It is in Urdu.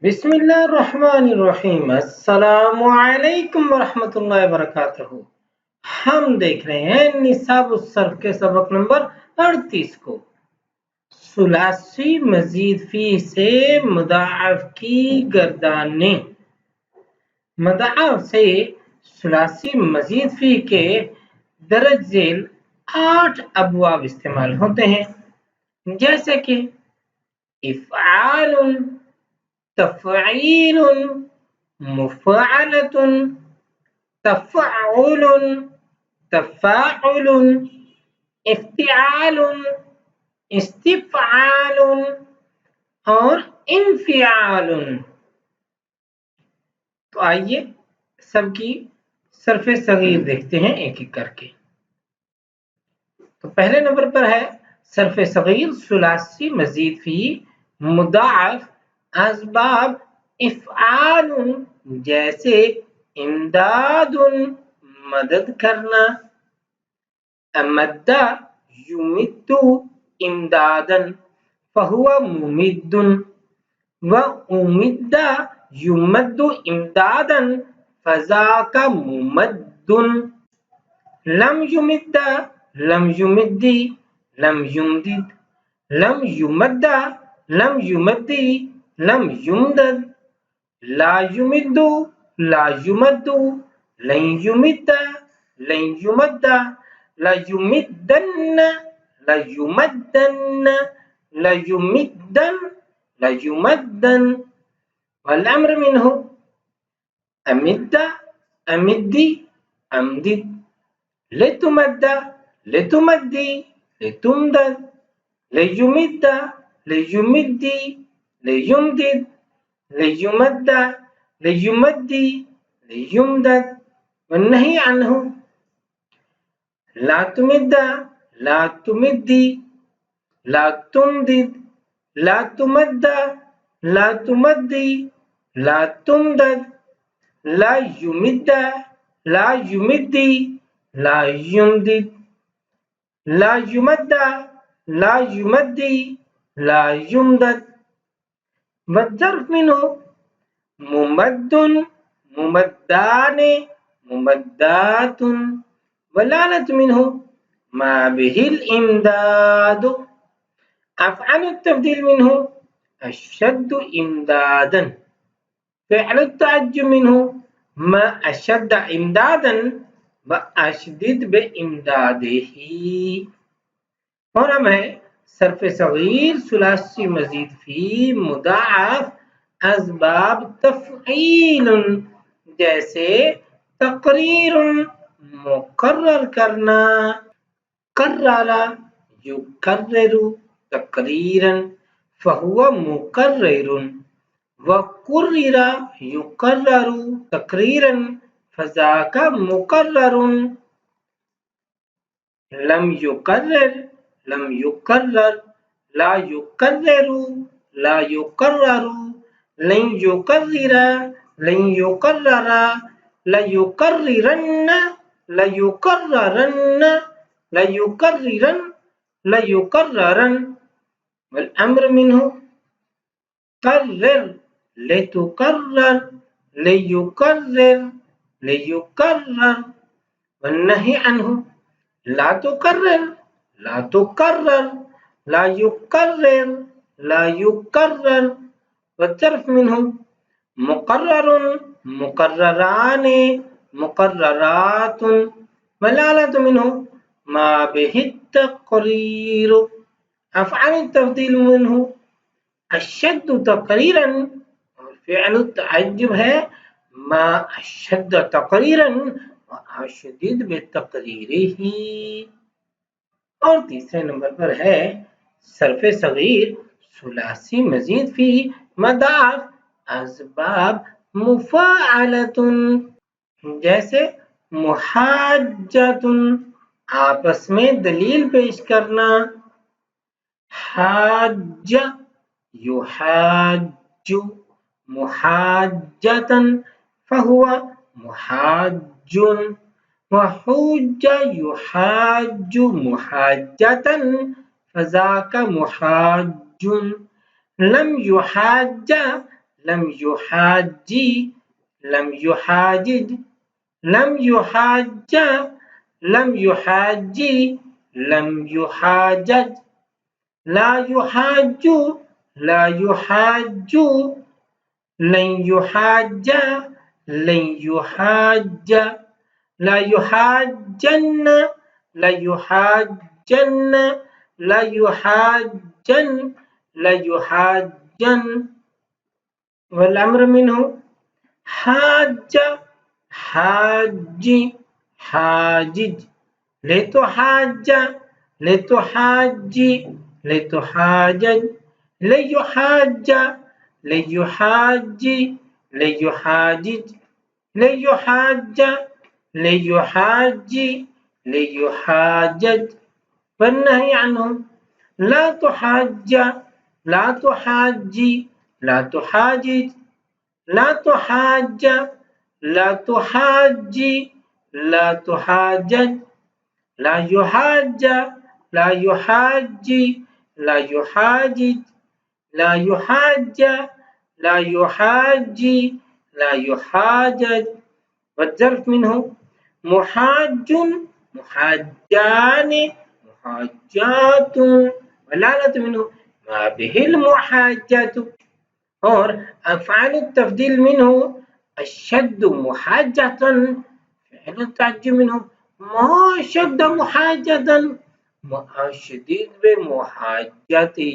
بسم اللہ الرحمن الرحیم السلام علیکم ورحمۃ اللہ وبرکاتہ۔ ہم دیکھ رہے ہیں نصاب الصرف کے سبق نمبر 38 کو۔ ثلاثی مزید فی سے مضاعف کی گردانیں۔ مضاعف سے ثلاثی مزید فی کے درج ذیل 8 ابواب استعمال ہوتے ہیں، جیسے کہ افعال، تفعیل، مفعلۃ، تفعل، تفاعل، افتعال، استفعال اور انفعال۔ تو آئیے سب کی صرف صغیر دیکھتے ہیں ایک ایک کر کے۔ تو پہلے نمبر پر ہے صرف صغیر ثلاثی مزید فی مضاعف اسباب افعال، جیسے امداد مدد کرنا، امد یمد امدادا فہو ممد، و امد یمد امدادا فذاک ممد، لم یمد لم یمدی لم یمدد، لم یمد لم یمدی لم یمدد، لا یمد لا یمد لن یمد لن یمد، لا یمدن لا یمدن لا یمدن لا یمدن، والامر منه امد امدی امدد، لتمد لتمدی لتمدد، ليمد ليمدي ليمدد، ليمد ليمدي ليمدد، والنهي عنه لا تمد لا تمدي لا تمدد، لا تمد لا تمدي لا تمدد، لا يمد لا يمدي لا يمدد، لا يمد لا يمدي لا يمدد، والظرف منه ممد ممدان ممدات، والآلة منه ما به الإمداد، أفعل التفضيل منه أشد إمدادا، فعل التعجب منه ما أشد إمدادا وأشدد بإمداده۔ اور ہم ہے صرف صغیر ثلاثی مزید فی مضاعف اسباب تفعیل، جیسے تقریر مقرر کرنا، قرر یقرر تقریرا فہو مقرر، وقرر یقرر تقریرا فذاک مقرر، لم یقرر لم يقرر لا يقرر لا يقرر، لن يقرر لن يقرر لا يقررن لا يقررن لا يقررن لا يقررن، والأمر منه قرر لتقرر ليقرر ليقرر، والنهي عنه لا تقرر لا تقرر لا يقرر لا يقرر، والظرف منه مقرر مقرران مقررات، والآلة منه ما به التقرير، أفعل التفضيل منه أشد تقريرا، فعل التعجب ہے ما أشد تقريرا وأشدد بتقريره۔ اور تیسرے نمبر پر ہے صرف صغیر ثلاثی مزید فی مضاعف اسباب مفاعلۃ، جیسے محاجۃ آپس میں دلیل پیش کرنا، حاج یحاج محاجۃ فہو محاج، وحج يحاج محاجة فذاك محاج، لم يحاج لم يحاجي لم يحاجج لم يحاجى لم يحاجي لم يحاجج لا يحاج لا يحاج لن يحاجى لن يحاج لا يحاجن لا يحاجن لا يحاجن لا يحاجن والأمر منه حاج حاج حاجج لتحاج لتحاجي لتحاجج ليحاج ليحاجي ليحاجج ليحاج ليحاجي ليحاجج والنهي عنه لا تحاج لا تحاجي لا تحاجج لا تحاج لا تحاجي لا تحاجج لا يحاج لا يحاجي لا يحاجج لا يحاج لا يحاجي لا يحاجج والظرف منه محاج محاجان محاجات والآلة منه ما به المحاجة اور أفعال التفضيل منه الشد محاجة فعل التعجب منه ما شد محاجة شديد بمحاجته